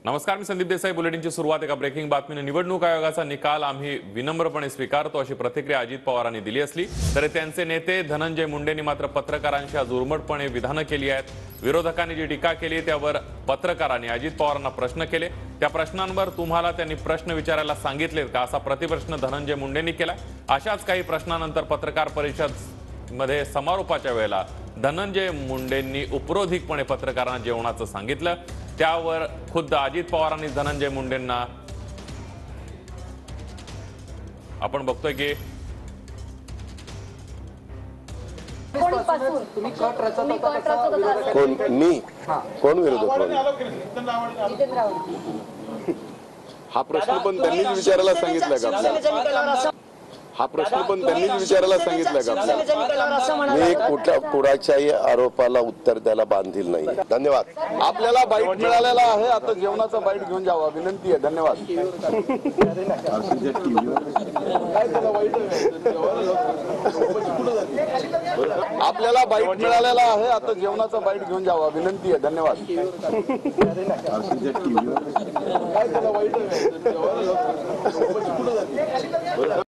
नमस्कार, मी संदीप देसाई. बुलेटिनची सुरुवात एका ब्रेकिंग बातमीने. निवडणूक आयोगाचा निकाल आम्ही विनम्रपणे स्वीकारतो अशी प्रतिक्रिया अजित पवारांनी दिली असली तरी त्यांचे नेते धनंजय मुंडेंनी मात्र पत्रकारांशी आज उर्मटपणे विधानं केली आहेत. विरोधकांनी जी टीका केली त्यावर पत्रकारांनी अजित पवारांना प्रश्न केले. त्या प्रश्नांवर तुम्हाला त्यांनी प्रश्न विचारायला सांगितलेत का असा प्रतिप्रश्न धनंजय मुंडेंनी केला. अशाच काही प्रश्नानंतर पत्रकार परिषद मध्ये समारोपाच्या वेळेला धनंजय मुंडेंनी उपरोधिकपणे पत्रकारांना जेवणाचं सांगितलं. त्यावर खुद्द अजित पवारांनी धनंजय मुंडेंना आपण बघतोय की कोण विरोधक हा प्रश्न पण त्यांनीच विचारायला सांगितलं का आपल्याला? हा प्रश्न पण त्यांनीच विचारायला सांगितलं का आपल्याला? मी कुणाच्याही आरोपाला उत्तर द्यायला बांधील नाही. धन्यवाद. आपल्याला बाईट मिळालेला आहे, आता जेवणाचा बाईट घेऊन जावा विनंती आहे. धन्यवाद. आपल्याला बाईट मिळालेला आहे, आता जेवणाचा बाईट घेऊन जावा विनंती आहे. धन्यवाद.